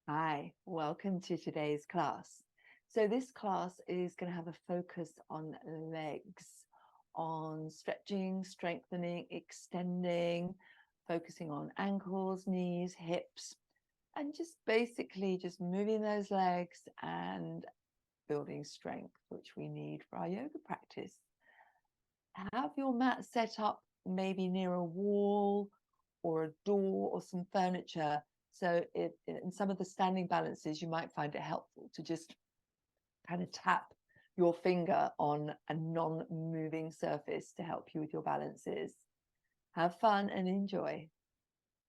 Hi, welcome to today's class. So this class is going to have a focus on legs, on stretching, strengthening, extending, focusing on ankles, knees, hips, and just basically just moving those legs and building strength, which we need for our yoga practice. Have your mat set up maybe near a wall or a door or some furniture. So in some of the standing balances, you might find it helpful to just kind of tap your finger on a non-moving surface to help you with your balances. Have fun and enjoy.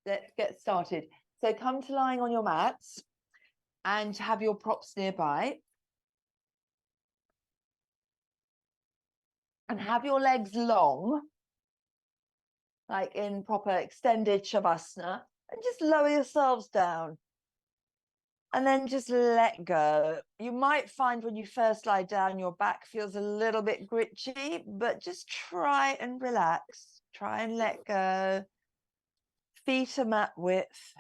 Let's get started. So come to lying on your mats and have your props nearby. And have your legs long, like in proper extended Shavasana, and just lower yourselves down. And then just let go. You might find when you first lie down, your back feels a little bit gritchy, but just try and relax. Try and let go. Feet are mat width,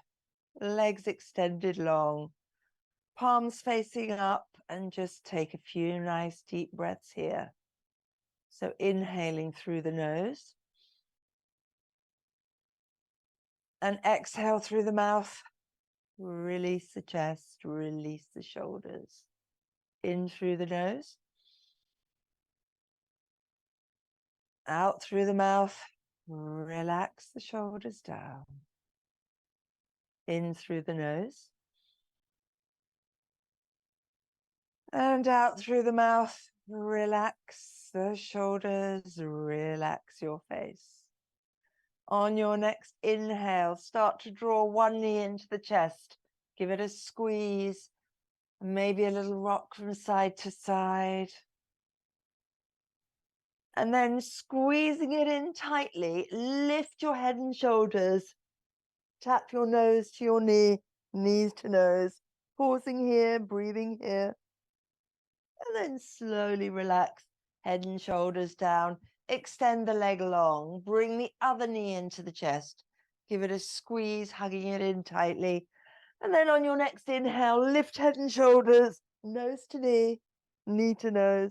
legs extended long, palms facing up, and just take a few nice deep breaths here. So inhaling through the nose and exhale through the mouth. Release the chest, release the shoulders. In through the nose. Out through the mouth. Relax the shoulders down. In through the nose. And out through the mouth. Relax the shoulders, relax your face. On your next inhale, start to draw one knee into the chest. Give it a squeeze, maybe a little rock from side to side. And then squeezing it in tightly, lift your head and shoulders. Tap your nose to your knee, knees to nose. Pausing here, breathing here. And then slowly relax, head and shoulders down. Extend the leg long. Bring the other knee into the chest. Give it a squeeze, hugging it in tightly. And then on your next inhale, lift head and shoulders, nose to knee to nose.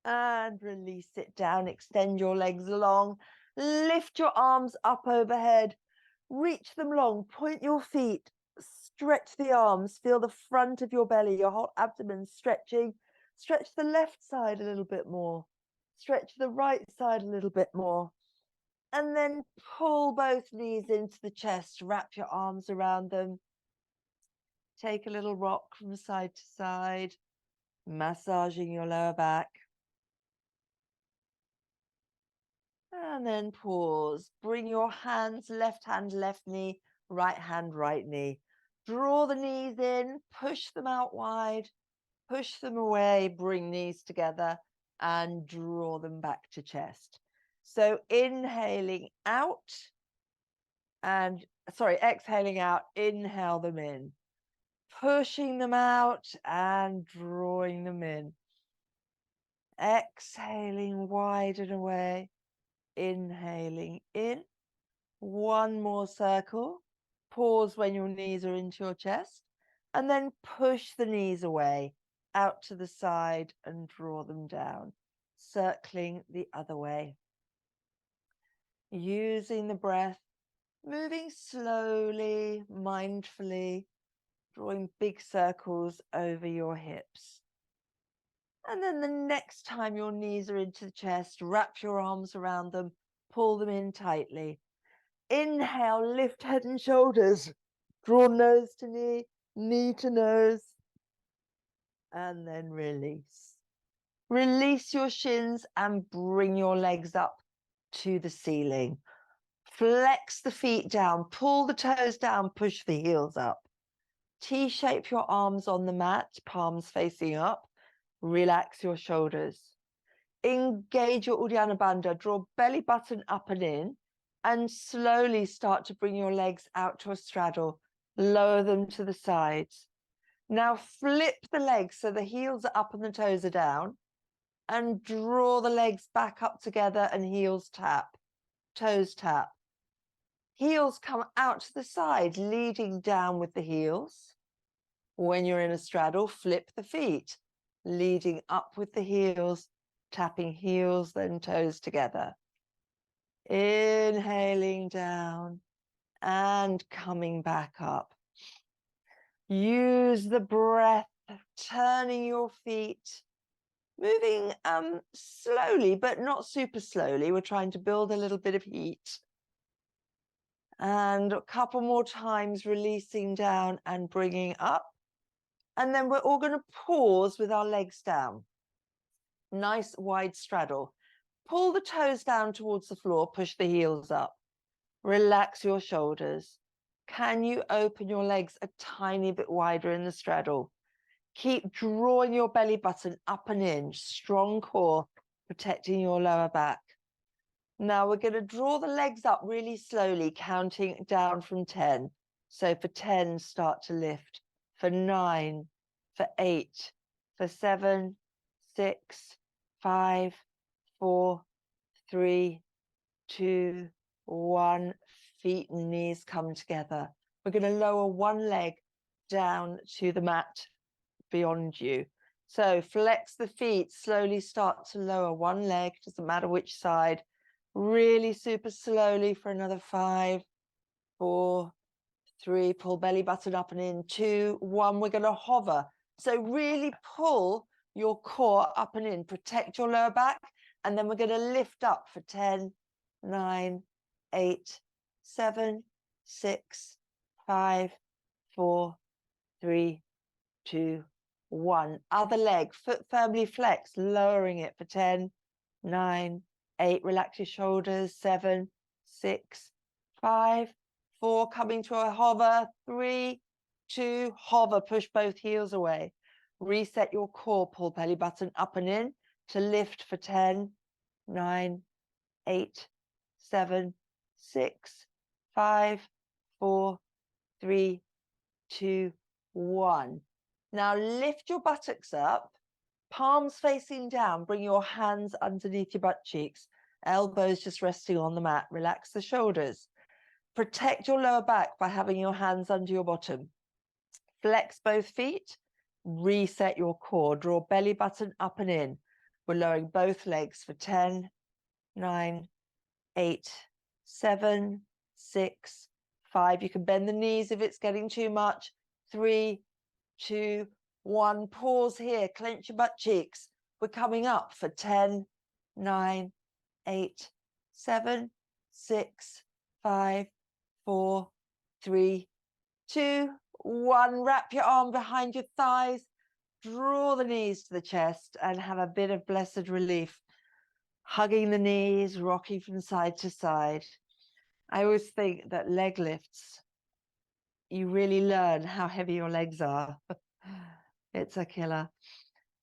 And release it down. Extend your legs long. Lift your arms up overhead. Reach them long. Point your feet. Stretch the arms. Feel the front of your belly, your whole abdomen stretching. Stretch the left side a little bit more. Stretch the right side a little bit more. And then pull both knees into the chest. Wrap your arms around them. Take a little rock from side to side, massaging your lower back. And then pause. Bring your hands, left hand, left knee, right hand, right knee. Draw the knees in, push them out wide, push them away, bring knees together and draw them back to chest. So inhaling out and, exhaling out, inhale them in. Pushing them out and drawing them in. Exhaling wide and away. Inhaling in. One more circle. Pause when your knees are into your chest. And then push the knees away, out to the side and draw them down. Circling the other way. Using the breath, moving slowly, mindfully, drawing big circles over your hips. And then the next time your knees are into the chest, wrap your arms around them, pull them in tightly. Inhale, lift head and shoulders, draw nose to knee, knee to nose, and then release. Release your shins and bring your legs up to the ceiling. Flex the feet down, pull the toes down, push the heels up. T-shape your arms on the mat, palms facing up. Relax your shoulders. Engage your Uddiyana Bandha. Draw belly button up and in. And slowly start to bring your legs out to a straddle. Lower them to the sides. Now flip the legs so the heels are up and the toes are down. And draw the legs back up together and heels tap. Toes tap. Heels come out to the side, leading down with the heels. When you're in a straddle, flip the feet, leading up with the heels, tapping heels, then toes together. Inhaling down and coming back up. Use the breath, turning your feet, moving slowly, but not super slowly. We're trying to build a little bit of heat. And a couple more times, releasing down and bringing up. And then we're all going to pause with our legs down. Nice wide straddle. Pull the toes down towards the floor, push the heels up. Relax your shoulders. Can you open your legs a tiny bit wider in the straddle? Keep drawing your belly button up and in. Strong core, protecting your lower back. Now we're going to draw the legs up really slowly, counting down from 10. So for 10, start to lift. For 9, for 8, for 7, 6, 5, 4, 3, 2, 1. Feet and knees come together. We're going to lower one leg down to the mat beyond you. So flex the feet, slowly start to lower one leg, doesn't matter which side. Really super slowly for another 5, 4, 3, pull belly button up and in, 2, 1. We're going to hover. So really pull your core up and in, protect your lower back, and then we're going to lift up for 10, 9, 8, 7, 6, 5, 4, 3, 2, 1. Other leg, foot firmly flexed, lowering it for 10, 9, 8. Relax your shoulders. 7, 6, 5, 4. Coming to a hover. 3, 2. Hover. Push both heels away. Reset your core. Pull belly button up and in to lift for 10, 9, 8, 7, 6, 5, 4, 3, 2, 1. Now lift your buttocks up, palms facing down. Bring your hands underneath your butt cheeks, elbows just resting on the mat. Relax the shoulders. Protect your lower back by having your hands under your bottom. Flex both feet. Reset your core. Draw belly button up and in. We're lowering both legs for 10, 9, 8, 7, 6, 5. You can bend the knees if it's getting too much. 3, 2, 1. Pause here. Clench your butt cheeks. We're coming up for 10, 9, 8, 7, 6, 5, 4, 3, 2, 1. Wrap your arm behind your thighs. Draw the knees to the chest and have a bit of blessed relief. Hugging the knees, rocking from side to side. I always think that leg lifts, you really learn how heavy your legs are. It's a killer.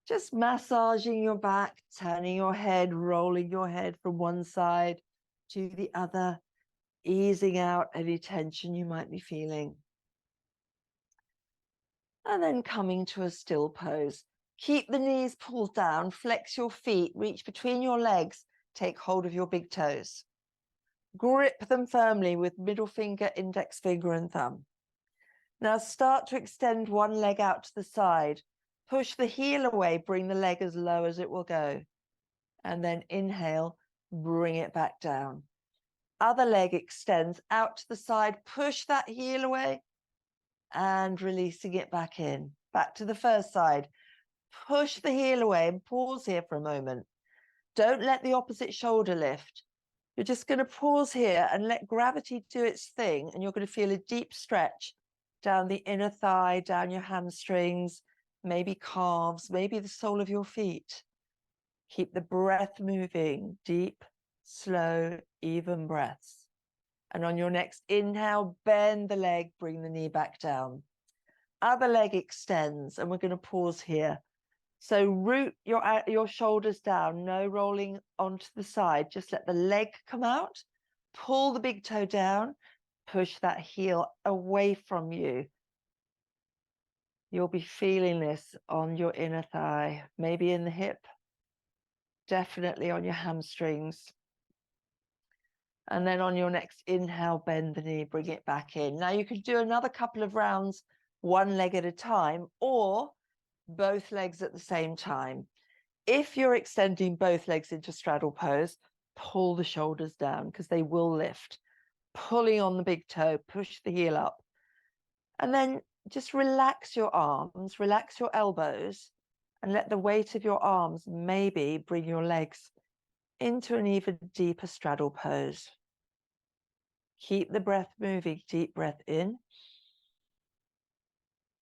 Just massaging your back, turning your head, rolling your head from one side to the other, easing out any tension you might be feeling. And then coming to a still pose. Keep the knees pulled down, flex your feet, reach between your legs, take hold of your big toes. Grip them firmly with middle finger, index finger, and thumb. Now start to extend one leg out to the side. Push the heel away, bring the leg as low as it will go. And then inhale, bring it back down. Other leg extends out to the side, push that heel away, and releasing it back in. Back to the first side. Push the heel away and pause here for a moment. Don't let the opposite shoulder lift. You're just going to pause here and let gravity do its thing, and you're going to feel a deep stretch down the inner thigh, down your hamstrings, maybe calves, maybe the sole of your feet. Keep the breath moving, deep, slow, even breaths. And on your next inhale, bend the leg, bring the knee back down. Other leg extends, and we're going to pause here. So root your shoulders down, no rolling onto the side. Just let the leg come out, pull the big toe down, push that heel away from you. You'll be feeling this on your inner thigh, maybe in the hip, definitely on your hamstrings. And then on your next inhale, bend the knee, bring it back in. Now you could do another couple of rounds, one leg at a time, or both legs at the same time. If you're extending both legs into straddle pose, pull the shoulders down because they will lift. Pulling on the big toe, push the heel up. And then just relax your arms, relax your elbows, and let the weight of your arms maybe bring your legs into an even deeper straddle pose. Keep the breath moving, deep breath in.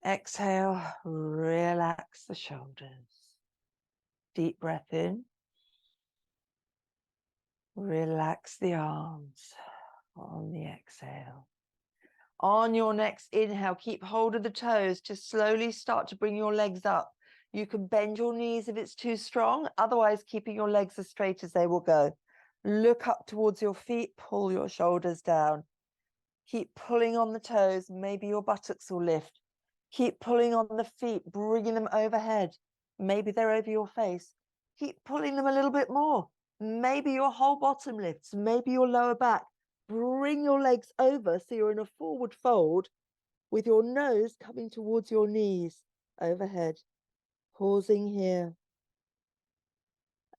Exhale, relax the shoulders. Deep breath in. Relax the arms on the exhale. On your next inhale, keep hold of the toes. Just slowly start to bring your legs up. You can bend your knees if it's too strong, otherwise keeping your legs as straight as they will go. Look up towards your feet, pull your shoulders down. Keep pulling on the toes, maybe your buttocks will lift. Keep pulling on the feet, bringing them overhead. Maybe they're over your face. Keep pulling them a little bit more. Maybe your whole bottom lifts, maybe your lower back. Bring your legs over so you're in a forward fold with your nose coming towards your knees overhead. Pausing here.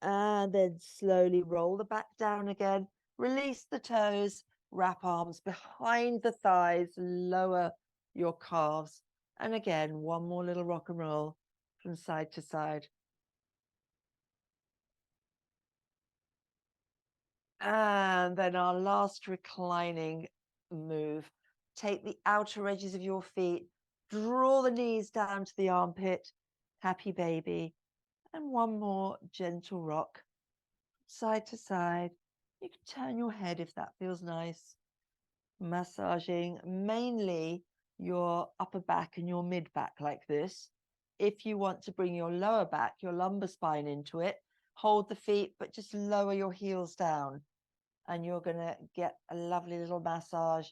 And then slowly roll the back down again. Release the toes. Wrap arms behind the thighs. Lower your calves. And again, one more little rock and roll from side to side. And then our last reclining move. Take the outer edges of your feet. Draw the knees down to the armpit. Happy baby. And one more gentle rock. Side to side. You can turn your head if that feels nice. Massaging mainly your upper back and your mid back like this. If you want to bring your lower back, your lumbar spine into it, hold the feet, but just lower your heels down. And you're going to get a lovely little massage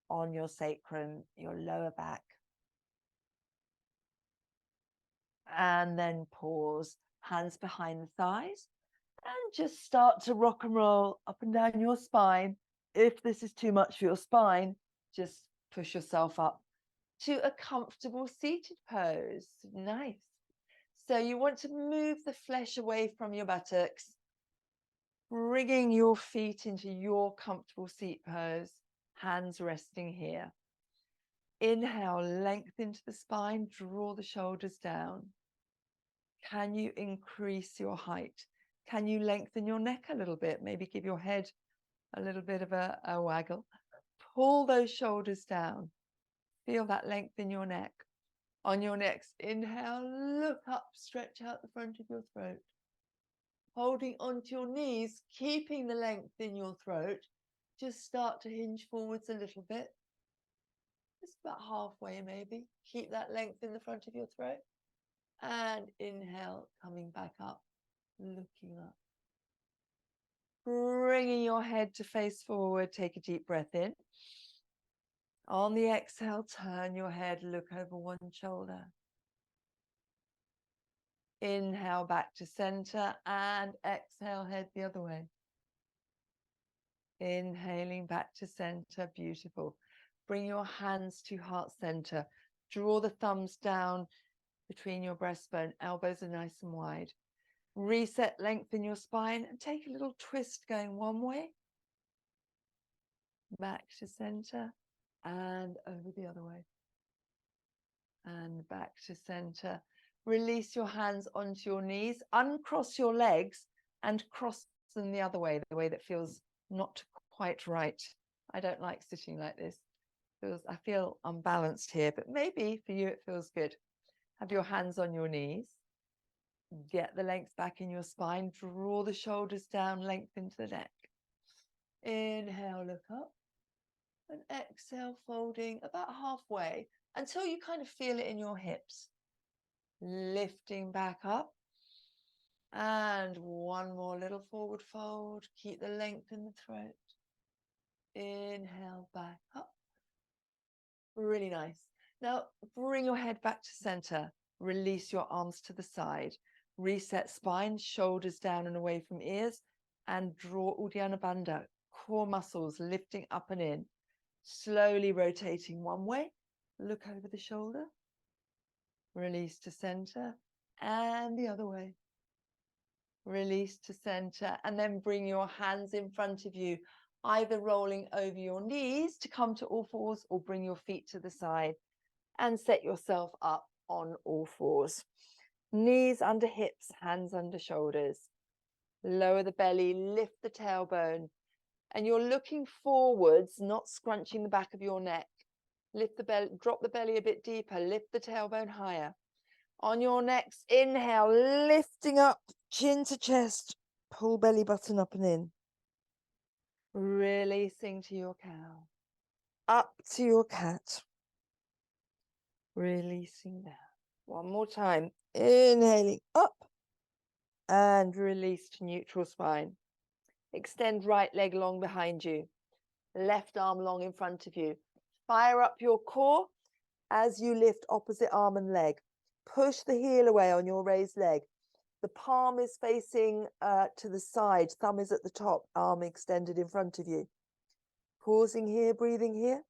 on your sacrum, your lower back. And then pause, hands behind the thighs. And just start to rock and roll up and down your spine. If this is too much for your spine, just push yourself up to a comfortable seated pose. Nice. So you want to move the flesh away from your buttocks, bringing your feet into your comfortable seat pose, hands resting here. Inhale, length into the spine, draw the shoulders down. Can you increase your height? Can you lengthen your neck a little bit? Maybe give your head a little bit of a waggle. Pull those shoulders down. Feel that length in your neck. On your next inhale, look up, stretch out the front of your throat. Holding onto your knees, keeping the length in your throat. Just start to hinge forwards a little bit. Just about halfway maybe. Keep that length in the front of your throat. And inhale, coming back up, looking up. Bringing your head to face forward, take a deep breath in. On the exhale, turn your head, look over one shoulder. Inhale back to center and exhale, head the other way. Inhaling back to center, beautiful. Bring your hands to heart center. Draw the thumbs down between your breastbone, elbows are nice and wide. Reset, lengthen your spine and take a little twist going one way. Back to center and over the other way. And back to center. Release your hands onto your knees, uncross your legs and cross them the other way, the way that feels not quite right. I don't like sitting like this. I feel unbalanced here, but maybe for you it feels good. Have your hands on your knees. Get the length back in your spine. Draw the shoulders down, lengthen to the neck. Inhale, look up. And exhale, folding about halfway until you kind of feel it in your hips. Lifting back up. And one more little forward fold. Keep the length in the throat. Inhale, back up. Really nice. Now, bring your head back to center. Release your arms to the side. Reset spine, shoulders down and away from ears. And draw Uddiyana Bandha. core muscles lifting up and in, slowly rotating one way. Look over the shoulder, release to center, and the other way. Release to center, and then bring your hands in front of you, either rolling over your knees to come to all fours, or bring your feet to the side and set yourself up on all fours. Knees under hips, hands under shoulders. Lower the belly, lift the tailbone, and you're looking forwards, not scrunching the back of your neck. Lift the belly, drop the belly a bit deeper, lift the tailbone higher. On your next inhale, lifting up, chin to chest, pull belly button up and in. Releasing to your cow, up to your cat. Releasing down. One more time, inhaling up and release to neutral spine. Extend right leg long behind you, left arm long in front of you. Fire up your core as you lift opposite arm and leg. Push the heel away on your raised leg. The palm is facing to the side, thumb is at the top, arm extended in front of you. Pausing here, breathing here,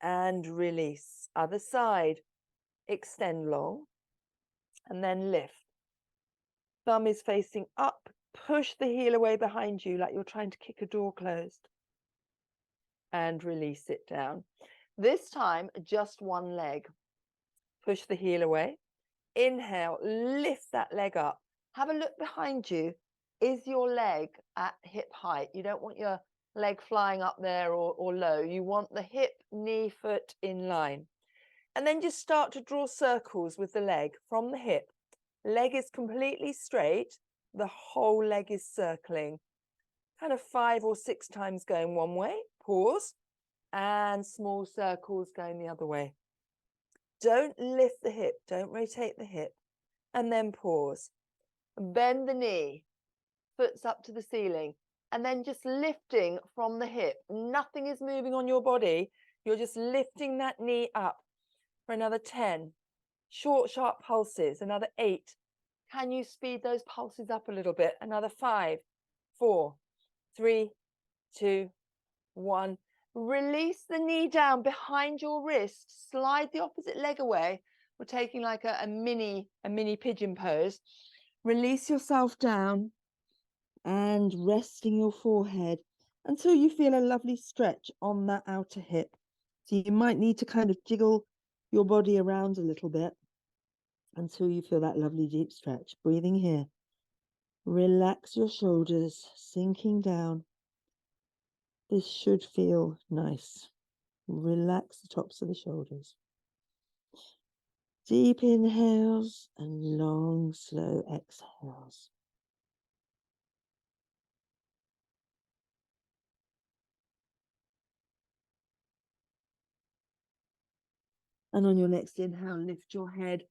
and release. Other side, extend long, and then lift. Thumb is facing up, push the heel away behind you like you're trying to kick a door closed, and release it down. This time, just one leg. Push the heel away. Inhale, lift that leg up. Have a look behind you. Is your leg at hip height? You don't want your leg flying up there or low. You want the hip, knee, foot in line. And then just start to draw circles with the leg from the hip. Leg is completely straight. The whole leg is circling. Kind of 5 or 6 times going one way. Pause. And small circles going the other way. Don't lift the hip. Don't rotate the hip. And then pause. Bend the knee. Foot's up to the ceiling. And then just lifting from the hip. Nothing is moving on your body. You're just lifting that knee up for another 10. Short, sharp pulses. Another 8. Can you speed those pulses up a little bit? Another 5, 4, 3, 2, 1. Release the knee down behind your wrist. Slide the opposite leg away. We're taking like a mini pigeon pose. Release yourself down and resting your forehead until you feel a lovely stretch on that outer hip. So you might need to kind of jiggle your body around a little bit until you feel that lovely deep stretch. Breathing here. Relax your shoulders, sinking down. This should feel nice. Relax the tops of the shoulders. Deep inhales and long, slow exhales. And on your next inhale, lift your head,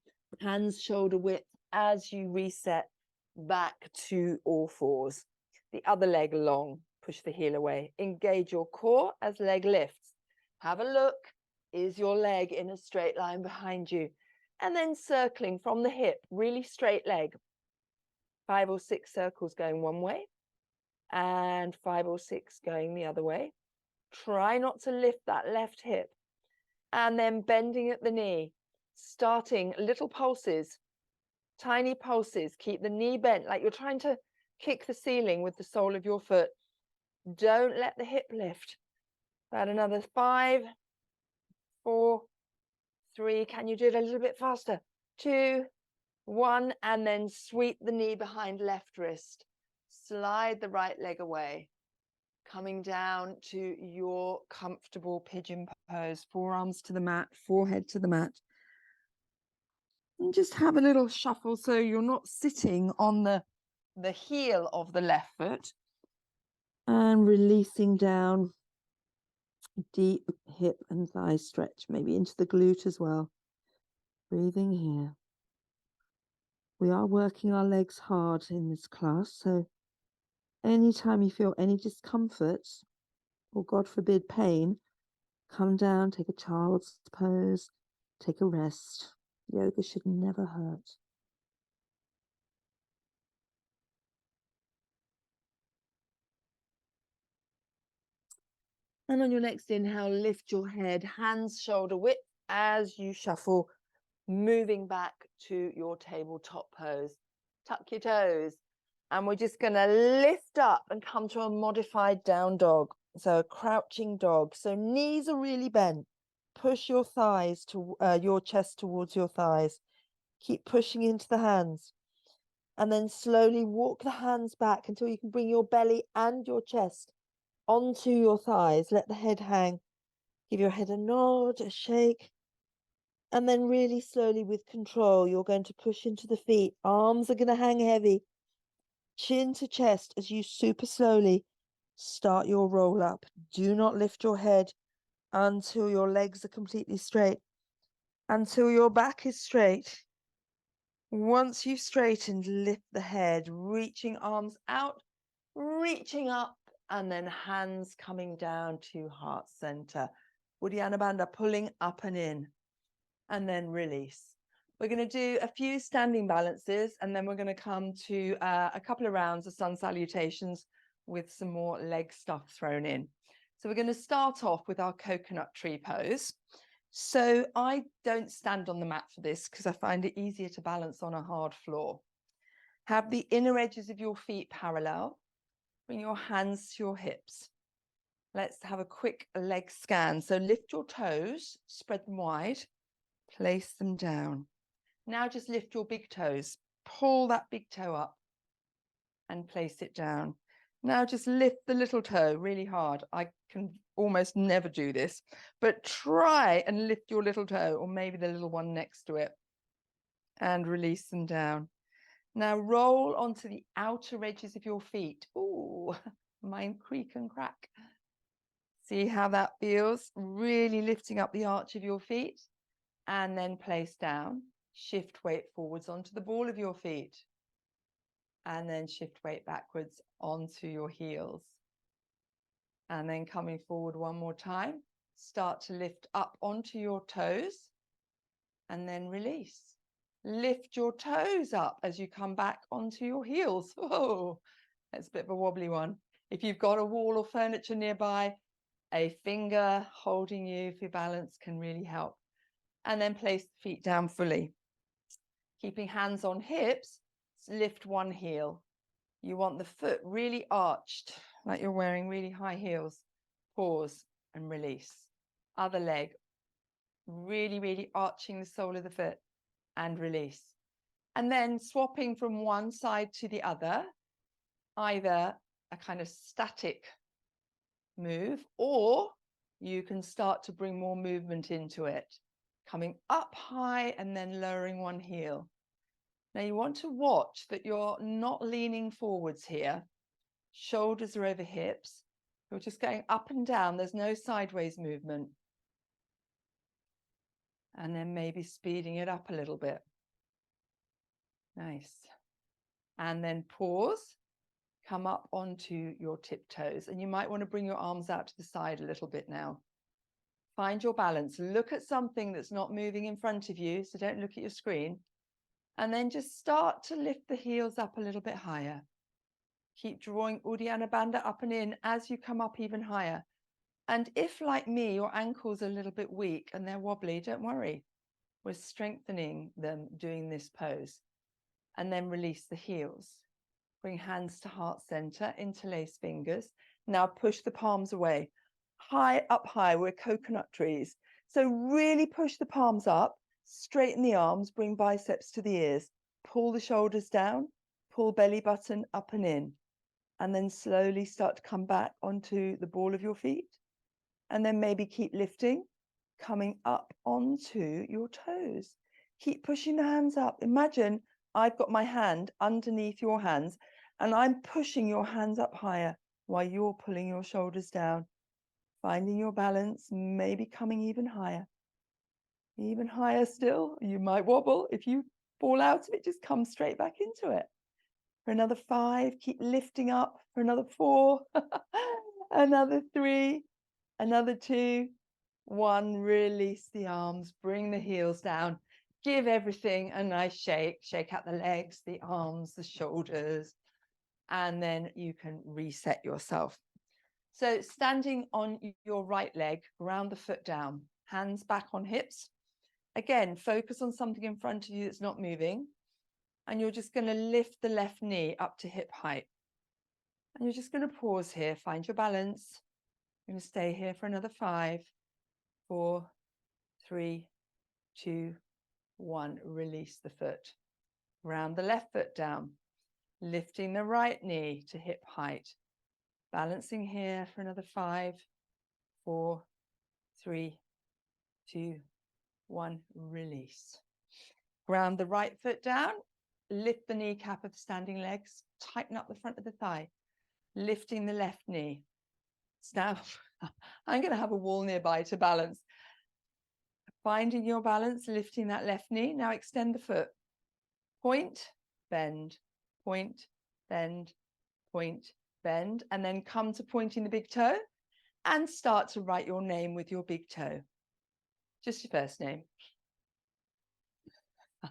hands shoulder width as you reset back to all fours. The other leg long, push the heel away. Engage your core as leg lifts. Have a look. Is your leg in a straight line behind you? And then circling from the hip, really straight leg. 5 or 6 circles going one way and 5 or 6 going the other way. Try not to lift that left hip. And then bending at the knee, starting little pulses, tiny pulses. Keep the knee bent like you're trying to kick the ceiling with the sole of your foot. Don't let the hip lift. About another 5, 4, 3. Can you do it a little bit faster? 2, 1, and then sweep the knee behind left wrist. Slide the right leg away. Coming down to your comfortable pigeon pose, forearms to the mat, forehead to the mat. And just have a little shuffle so you're not sitting on the heel of the left foot. And releasing down, deep hip and thigh stretch, maybe into the glute as well. Breathing here. We are working our legs hard in this class, so anytime you feel any discomfort, or God forbid pain, come down, take a child's pose, take a rest. Yoga should never hurt. And on your next inhale, lift your head, hands shoulder width as you shuffle, moving back to your tabletop pose. Tuck your toes. And we're just going to lift up and come to a modified down dog. So a crouching dog. So knees are really bent. Push your thighs to your chest towards your thighs. Keep pushing into the hands. And then slowly walk the hands back until you can bring your belly and your chest onto your thighs. Let the head hang. Give your head a nod, a shake. And then really slowly with control, you're going to push into the feet. Arms are going to hang heavy. Chin to chest as you super slowly start your roll up. Do not lift your head until your legs are completely straight, until your back is straight. Once you've straightened, lift the head, reaching arms out, reaching up, and then hands coming down to heart center. Uddiyana Bandha, pulling up and in, and then release. We're going to do a few standing balances, and then we're going to come to a couple of rounds of sun salutations with some more leg stuff thrown in. So we're going to start off with our coconut tree pose. So I don't stand on the mat for this because I find it easier to balance on a hard floor. Have the inner edges of your feet parallel. Bring your hands to your hips. Let's have a quick leg scan. So lift your toes, spread them wide, place them down. Now just lift your big toes. Pull that big toe up and place it down. Now just lift the little toe really hard. I can almost never do this, but try and lift your little toe, or maybe the little one next to it, and release them down. Now roll onto the outer edges of your feet. Ooh, mine creak and crack. See how that feels? Really lifting up the arch of your feet, and then place down. Shift weight forwards onto the ball of your feet, and then shift weight backwards onto your heels. And then coming forward one more time, start to lift up onto your toes, and then release. Lift your toes up as you come back onto your heels. Oh, that's a bit of a wobbly one. If you've got a wall or furniture nearby, a finger holding you for balance can really help. And then place the feet down fully. Keeping hands on hips, lift one heel. You want the foot really arched, like you're wearing really high heels. Pause and release. Other leg, really, really arching the sole of the foot, and release. And then swapping from one side to the other, either a kind of static move, or you can start to bring more movement into it, coming up high and then lowering one heel. Now you want to watch that you're not leaning forwards here. Shoulders are over hips. You're just going up and down. There's no sideways movement. And then maybe speeding it up a little bit. Nice. And then pause. Come up onto your tiptoes. And you might want to bring your arms out to the side a little bit now. Find your balance. Look at something that's not moving in front of you. So don't look at your screen. And then just start to lift the heels up a little bit higher. Keep drawing Uddiyana Bandha up and in as you come up even higher. And if, like me, your ankles are a little bit weak and they're wobbly, don't worry. We're strengthening them doing this pose. And then release the heels. Bring hands to heart center, interlace fingers. Now push the palms away. High up high, we're coconut trees. So really push the palms up, straighten the arms, bring biceps to the ears. Pull the shoulders down, pull belly button up and in. And then slowly start to come back onto the ball of your feet. And then maybe keep lifting, coming up onto your toes. Keep pushing the hands up. Imagine I've got my hand underneath your hands and I'm pushing your hands up higher while you're pulling your shoulders down. Finding your balance, maybe coming even higher. Even higher still. You might wobble. If you fall out of it, just come straight back into it. For another 5, keep lifting up. For another 4, another 3, another 2, 1. Release the arms, bring the heels down, give everything a nice shake. Shake out the legs, the arms, the shoulders, and then you can reset yourself. So standing on your right leg, ground the foot down, hands back on hips. Again, focus on something in front of you that's not moving. And you're just going to lift the left knee up to hip height. And you're just going to pause here, find your balance. You're going to stay here for another 5, 4, 3, 2, 1. Release the foot. Round the left foot down, lifting the right knee to hip height. Balancing here for another 5, 4, 3, 2, 1. Release. Ground the right foot down, lift the kneecap of the standing legs, tighten up the front of the thigh, lifting the left knee. Now, I'm going to have a wall nearby to balance. Finding your balance, lifting that left knee. Now extend the foot. Point, bend, point, bend, point, bend, and then come to pointing the big toe and start to write your name with your big toe. Just your first name.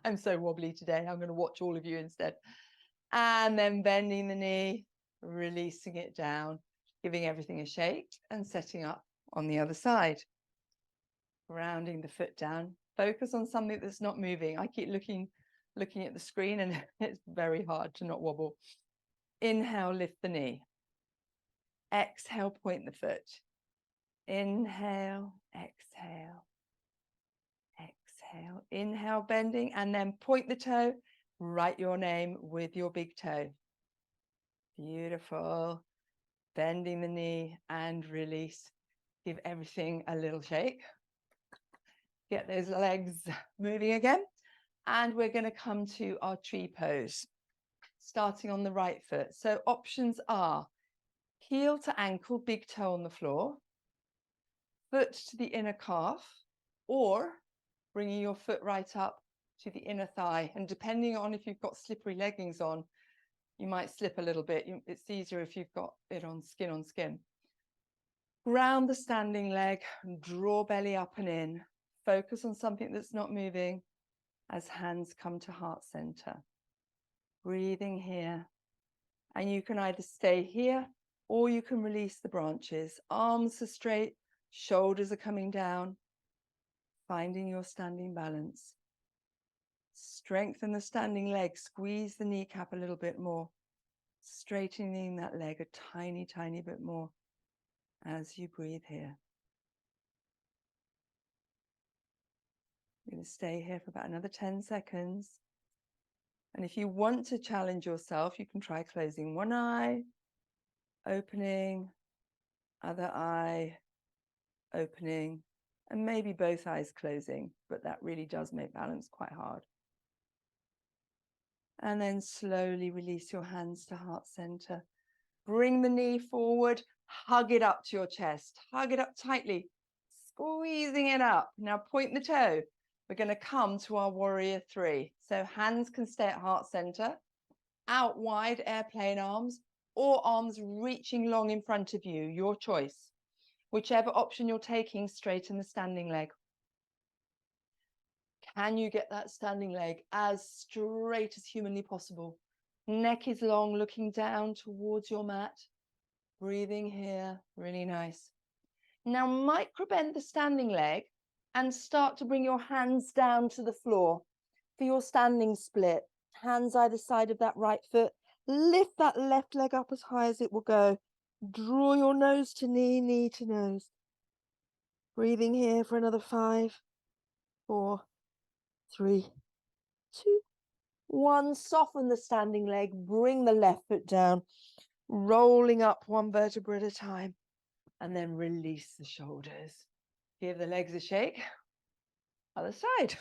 I'm so wobbly today. I'm going to watch all of you instead. And then bending the knee, releasing it down, giving everything a shake and setting up on the other side. Rounding the foot down. Focus on something that's not moving. I keep looking at the screen and it's very hard to not wobble. Inhale, lift the knee. Exhale, point the foot. Inhale, exhale. Exhale, inhale, bending, and then point the toe. Write your name with your big toe. Beautiful. Bending the knee and release. Give everything a little shake. Get those legs moving again. And we're going to come to our tree pose, starting on the right foot. So options are heel to ankle, big toe on the floor, foot to the inner calf, or bringing your foot right up to the inner thigh. And depending on if you've got slippery leggings on, you might slip a little bit. It's easier if you've got it on skin. Ground the standing leg, draw belly up and in. Focus on something that's not moving as hands come to heart center. Breathing here. And you can either stay here or you can release the branches. Arms are straight, shoulders are coming down. Finding your standing balance. Strengthen the standing leg, squeeze the kneecap a little bit more. Straightening that leg a tiny, tiny bit more as you breathe here. You're going to stay here for about another 10 seconds. And if you want to challenge yourself, you can try closing one eye, opening, other eye, opening, and maybe both eyes closing, but that really does make balance quite hard. And then slowly release your hands to heart center. Bring the knee forward, hug it up to your chest, hug it up tightly, squeezing it up. Now point the toe. We're going to come to our warrior 3. So hands can stay at heart center, out wide airplane arms, or arms reaching long in front of you, your choice. Whichever option you're taking, straighten the standing leg. Can you get that standing leg as straight as humanly possible? Neck is long, looking down towards your mat. Breathing here, really nice. Now micro bend the standing leg and start to bring your hands down to the floor for your standing split. Hands either side of that right foot. Lift that left leg up as high as it will go. Draw your nose to knee, knee to nose. Breathing here for another 5, 4, 3, 2, 1. Soften the standing leg. Bring the left foot down. Rolling up one vertebra at a time. And then release the shoulders. Give the legs a shake. Other side.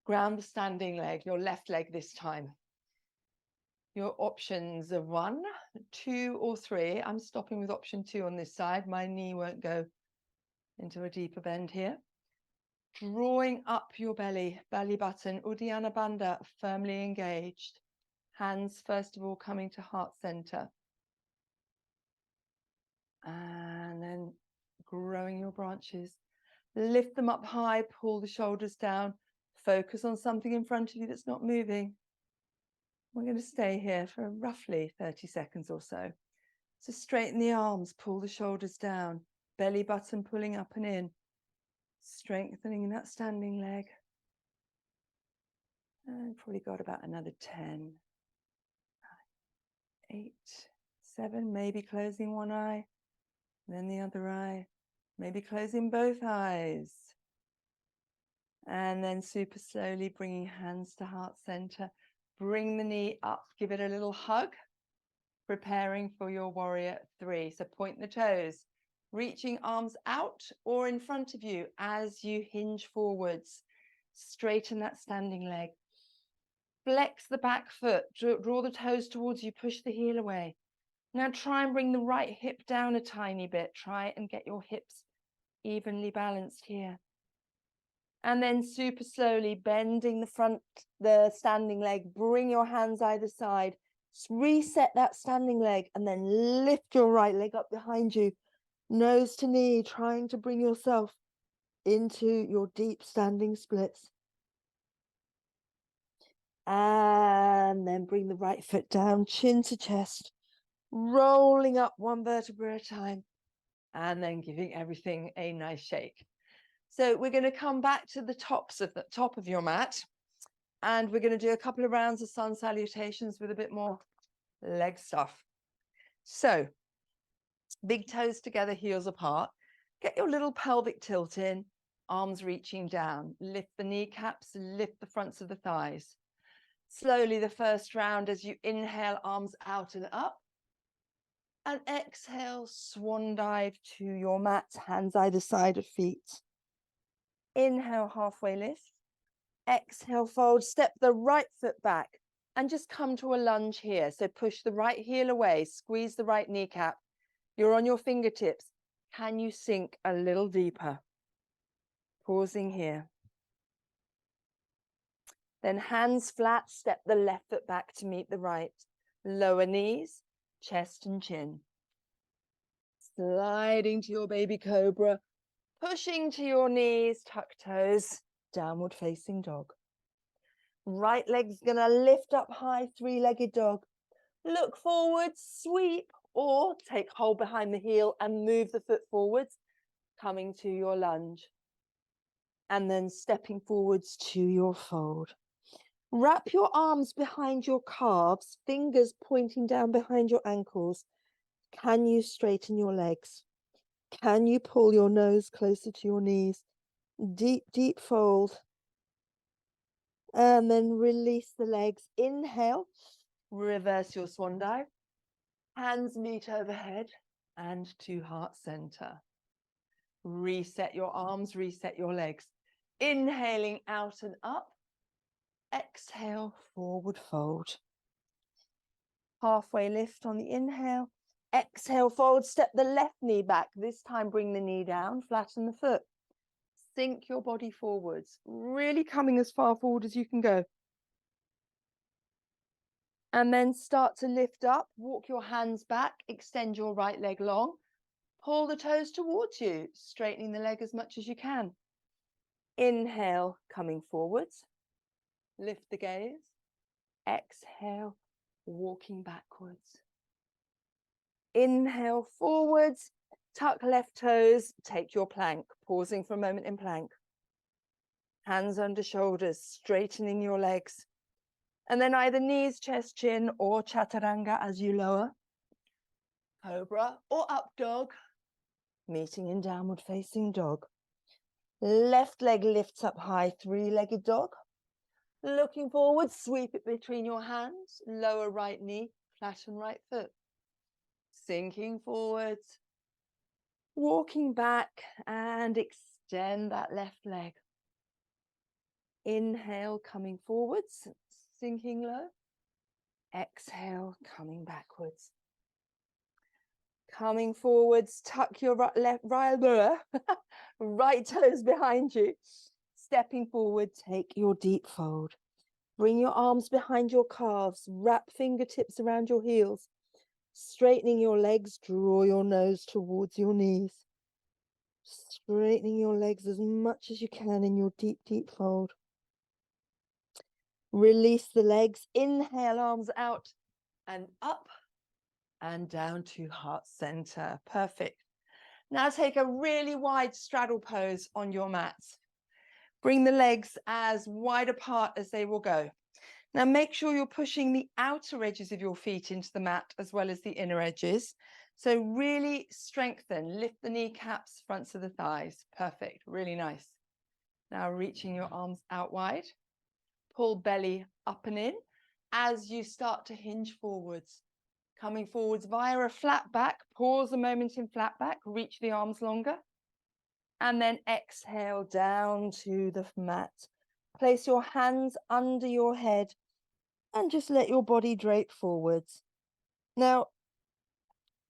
Ground the standing leg, your left leg this time. Your options are 1, 2, or 3. I'm stopping with option 2 on this side. My knee won't go into a deeper bend here. Drawing up your belly, belly button, Uddiyana Bandha, firmly engaged. Hands, first of all, coming to heart center. And then growing your branches. Lift them up high, pull the shoulders down. Focus on something in front of you that's not moving. We're going to stay here for roughly 30 seconds or so. So straighten the arms, pull the shoulders down, belly button pulling up and in, strengthening that standing leg. And probably got about another 10, 8, 7, maybe closing one eye, then the other eye, maybe closing both eyes. And then super slowly bringing hands to heart center. Bring the knee up, give it a little hug, preparing for your warrior 3. So point the toes, reaching arms out or in front of you as you hinge forwards. Straighten that standing leg. Flex the back foot, draw the toes towards you, push the heel away. Now try and bring the right hip down a tiny bit. Try and get your hips evenly balanced here. And then super slowly bending the standing leg, bring your hands either side, reset that standing leg, and then lift your right leg up behind you, nose to knee, trying to bring yourself into your deep standing splits. And then bring the right foot down, chin to chest, rolling up one vertebra at a time, and then giving everything a nice shake. So we're going to come back to the top of your mat, and we're going to do a couple of rounds of sun salutations with a bit more leg stuff. So big toes together, heels apart. Get your little pelvic tilt in, arms reaching down. Lift the kneecaps, lift the fronts of the thighs. Slowly, the first round as you inhale, arms out and up. And exhale, swan dive to your mat, hands either side of feet. Inhale, halfway lift. Exhale, fold, step the right foot back and just come to a lunge here. So push the right heel away, squeeze the right kneecap. You're on your fingertips. Can you sink a little deeper? Pausing here. Then hands flat, step the left foot back to meet the right. Lower knees, chest and chin. Sliding to your baby cobra, pushing to your knees, tuck toes, downward facing dog. Right leg's gonna lift up high, three-legged dog. Look forward, sweep, or take hold behind the heel and move the foot forwards, coming to your lunge. And then stepping forwards to your fold. Wrap your arms behind your calves, fingers pointing down behind your ankles. Can you straighten your legs? Can you pull your nose closer to your knees? Deep, deep fold. And then release the legs. Inhale, reverse your swan dive. Hands meet overhead and to heart center. Reset your arms, reset your legs. Inhaling out and up. Exhale, forward fold. Halfway lift on the inhale. Exhale, forward, step the left knee back. This time bring the knee down, flatten the foot. Sink your body forwards, really coming as far forward as you can go. And then start to lift up, walk your hands back, extend your right leg long, pull the toes towards you, straightening the leg as much as you can. Inhale, coming forwards, lift the gaze. Exhale, walking backwards. Inhale forwards, tuck left toes, take your plank, pausing for a moment in plank. Hands under shoulders, straightening your legs. And then either knees, chest, chin, or chaturanga as you lower. Cobra or up dog, meeting in downward facing dog. Left leg lifts up high, three-legged dog. Looking forward, sweep it between your hands, lower right knee, flatten right foot. Sinking forwards, walking back and extend that left leg. Inhale, coming forwards, sinking low. Exhale, coming backwards. Coming forwards, tuck your right toes behind you. Stepping forward, take your deep fold. Bring your arms behind your calves, wrap fingertips around your heels. Straightening your legs, draw your nose towards your knees. Straightening your legs as much as you can in your deep, deep fold. Release the legs, inhale, arms out and up. and down to heart center. Perfect. Now take a really wide straddle pose on your mat. Bring the legs as wide apart as they will go. Now make sure you're pushing the outer edges of your feet into the mat as well as the inner edges. So really strengthen, lift the kneecaps, fronts of the thighs. Perfect, really nice. Now reaching your arms out wide. Pull belly up and in as you start to hinge forwards. Coming forwards via a flat back, pause a moment in flat back, reach the arms longer. And then exhale down to the mat. Place your hands under your head and just let your body drape forwards. Now,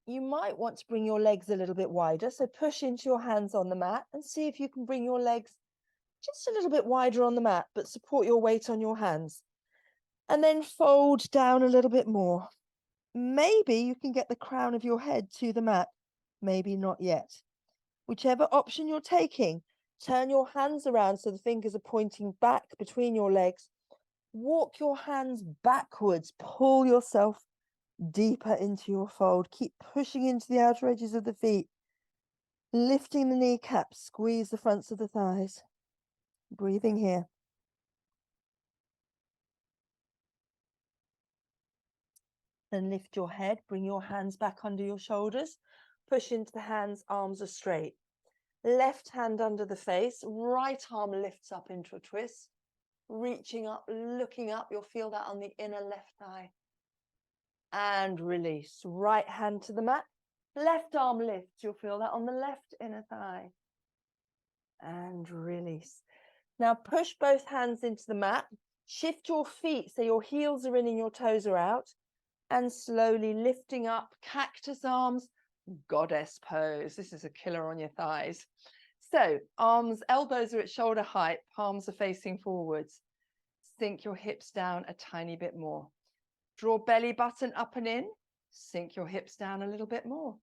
you might want to bring your legs a little bit wider. So push into your hands on the mat and see if you can bring your legs just a little bit wider on the mat, but support your weight on your hands. And then fold down a little bit more. Maybe you can get the crown of your head to the mat. Maybe not yet. Whichever option you're taking, turn your hands around so the fingers are pointing back between your legs. Walk your hands backwards. Pull yourself deeper into your fold. Keep pushing into the outer edges of the feet. Lifting the kneecaps. Squeeze the fronts of the thighs. Breathing here. Then lift your head. Bring your hands back under your shoulders. Push into the hands. Arms are straight. Left hand under the face. Right arm lifts up into a twist. Reaching up, looking up. You'll feel that on the inner left thigh. And release. Right hand to the mat. Left arm lifts. You'll feel that on the left inner thigh. And release. Now push both hands into the mat. Shift your feet so your heels are in and your toes are out. And slowly lifting up, cactus arms, goddess pose. This is a killer on your thighs. So arms, elbows are at shoulder height, palms are facing forwards. Sink your hips down a tiny bit more. Draw belly button up and in. Sink your hips down a little bit more.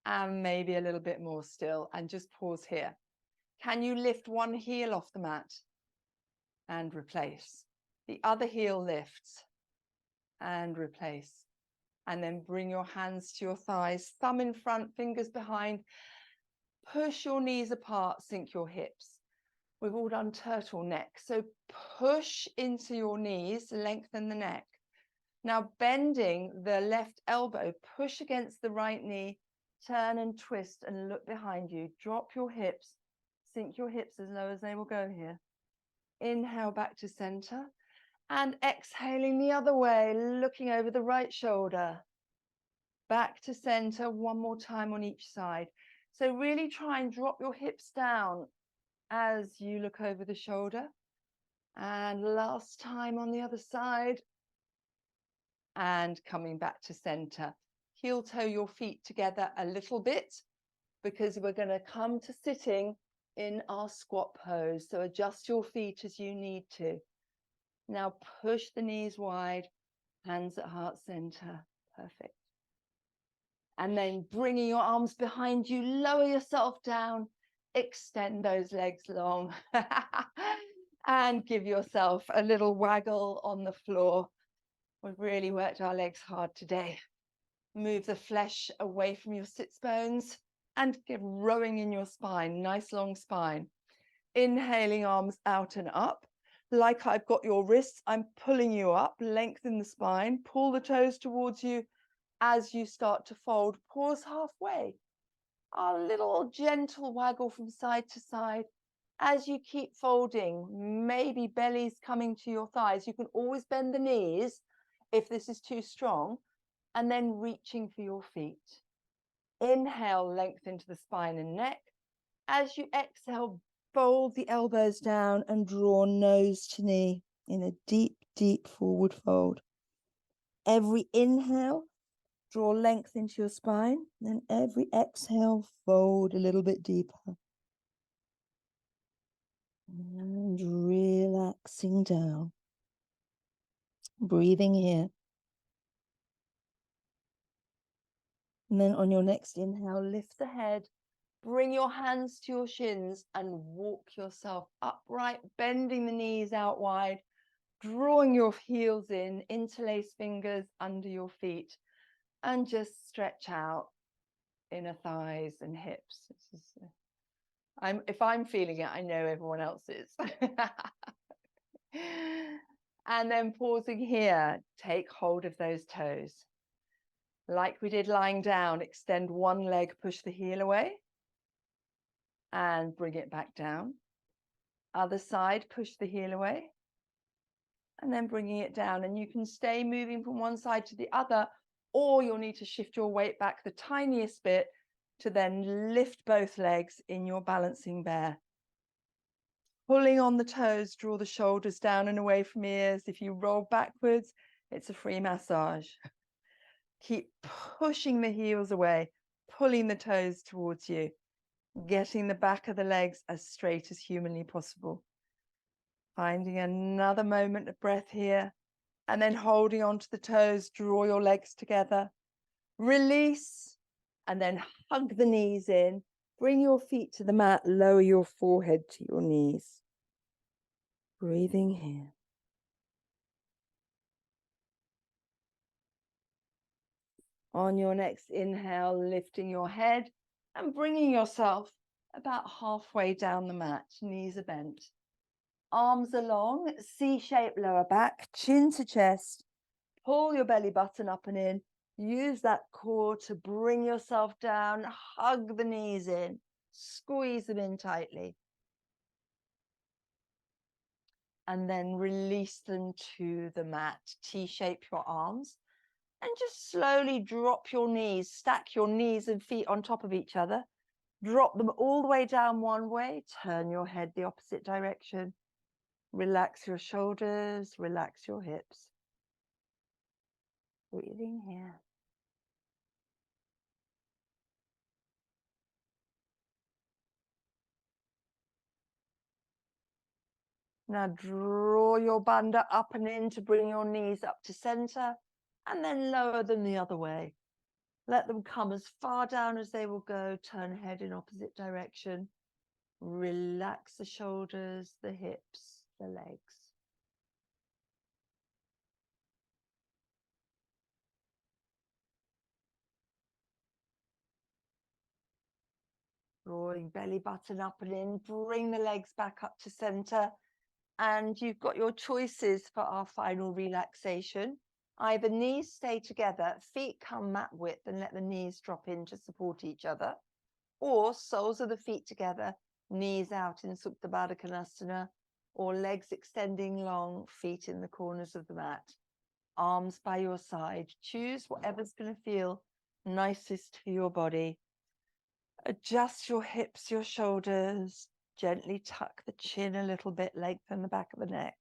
And maybe a little bit more still. And just pause here. Can you lift one heel off the mat? And replace. The other heel lifts. And replace. And then bring your hands to your thighs, thumb in front, fingers behind. Push your knees apart, sink your hips. We've all done turtleneck. So push into your knees, lengthen the neck. Now bending the left elbow, push against the right knee, turn and twist and look behind you. Drop your hips, sink your hips as low as they will go here. Inhale back to center and exhaling the other way, looking over the right shoulder. Back to center, one more time on each side. So really try and drop your hips down as you look over the shoulder. And last time on the other side. And coming back to center. Heel toe your feet together a little bit because we're going to come to sitting in our squat pose. So adjust your feet as you need to. Now push the knees wide, hands at heart center. Perfect. And then bringing your arms behind you, lower yourself down, extend those legs long, and give yourself a little waggle on the floor. We've really worked our legs hard today. Move the flesh away from your sits bones and get rowing in your spine, nice long spine. Inhaling, arms out and up. Like I've got your wrists, I'm pulling you up, lengthen the spine, pull the toes towards you. As you start to fold, pause halfway. A little gentle waggle from side to side. As you keep folding, maybe belly's coming to your thighs. You can always bend the knees if this is too strong, and then reaching for your feet. Inhale, lengthen to the spine and neck. As you exhale, fold the elbows down and draw nose to knee in a deep, deep forward fold. Every inhale, draw length into your spine, then every exhale, fold a little bit deeper. And relaxing down. Breathing here. And then on your next inhale, lift the head, bring your hands to your shins and walk yourself upright, bending the knees out wide, drawing your heels in, interlace fingers under your feet. And just stretch out inner thighs and hips. If I'm feeling it, I know everyone else is. And then pausing here, take hold of those toes. Like we did lying down, extend one leg, push the heel away, and bring it back down. Other side, push the heel away, and then bringing it down. And you can stay moving from one side to the other, or you'll need to shift your weight back the tiniest bit to then lift both legs in your balancing bear. Pulling on the toes, draw the shoulders down and away from ears. If you roll backwards, it's a free massage. Keep pushing the heels away, pulling the toes towards you, getting the back of the legs as straight as humanly possible. Finding another moment of breath here, and then holding onto the toes, draw your legs together, release, and then hug the knees in. Bring your feet to the mat, lower your forehead to your knees. Breathing here. On your next inhale, lifting your head and bringing yourself about halfway down the mat. Knees are bent. Arms are long, C-shaped lower back, chin to chest. Pull your belly button up and in. Use that core to bring yourself down. Hug the knees in. Squeeze them in tightly. And then release them to the mat. T-shape your arms. And just slowly drop your knees. Stack your knees and feet on top of each other. Drop them all the way down one way. Turn your head the opposite direction. Relax your shoulders. Relax your hips. Breathing here. Now draw your bandha up and in to bring your knees up to center, and then lower them the other way. Let them come as far down as they will go. Turn head in opposite direction. Relax the shoulders, the hips, the legs. Drawing belly button up and in. Bring the legs back up to center. And you've got your choices for our final relaxation. Either knees stay together, feet come mat width, and let the knees drop in to support each other. Or soles of the feet together, knees out in Supta Baddha Konasana, or legs extending long, feet in the corners of the mat, arms by your side. Choose whatever's going to feel nicest for your body. Adjust your hips, your shoulders. Gently tuck the chin a little bit, lengthen the back of the neck.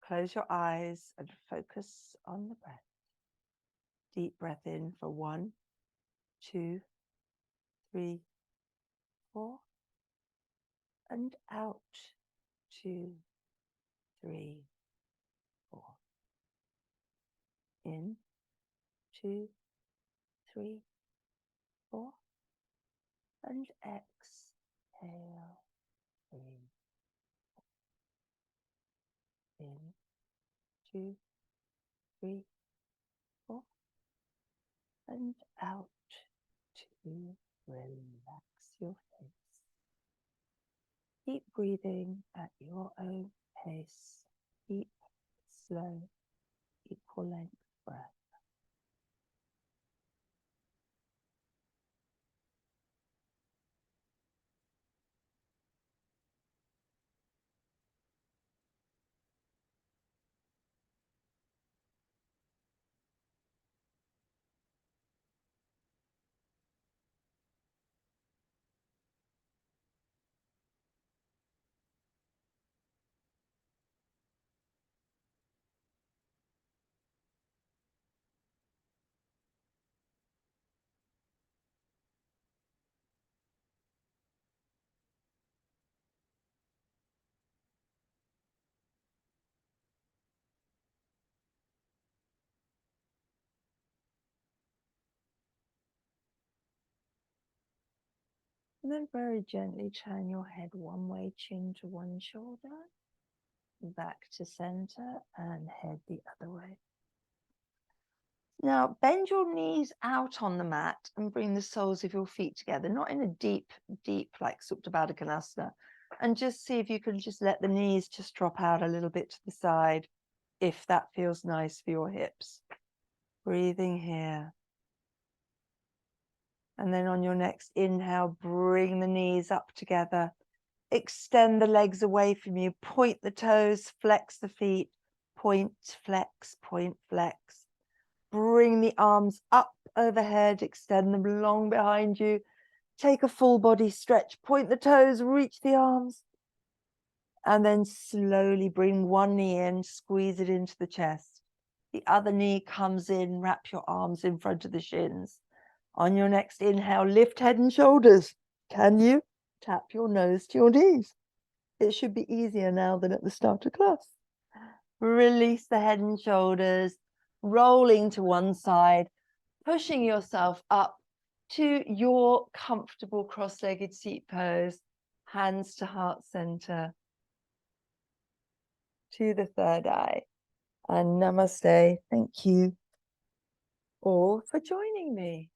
Close your eyes and focus on the breath. Deep breath in for 1, 2, 3, 4. And out. 2, 3, 4. In. 2, 3, 4. And exhale. 3. In. 2, 3, 4. And out. 2. Relax your face. Keep breathing at your own pace. Deep, slow, equal length breath. And then very gently turn your head one way, chin to one shoulder, back to center, and head the other way. Now, bend your knees out on the mat and bring the soles of your feet together, not in a deep, like Supta Baddha Konasana. And just see if you can just let the knees just drop out a little bit to the side, if that feels nice for your hips. Breathing here. And then on your next inhale, bring the knees up together. Extend the legs away from you. Point the toes, flex the feet. Point, flex, point, flex. Bring the arms up overhead, extend them long behind you. Take a full body stretch. Point the toes, reach the arms. And then slowly bring one knee in, squeeze it into the chest. The other knee comes in, wrap your arms in front of the shins. On your next inhale, lift head and shoulders. Can you? Tap your nose to your knees. It should be easier now than at the start of class. Release the head and shoulders, rolling to one side, pushing yourself up to your comfortable cross-legged seat pose, hands to heart center, to the third eye. And namaste. Thank you all for joining me.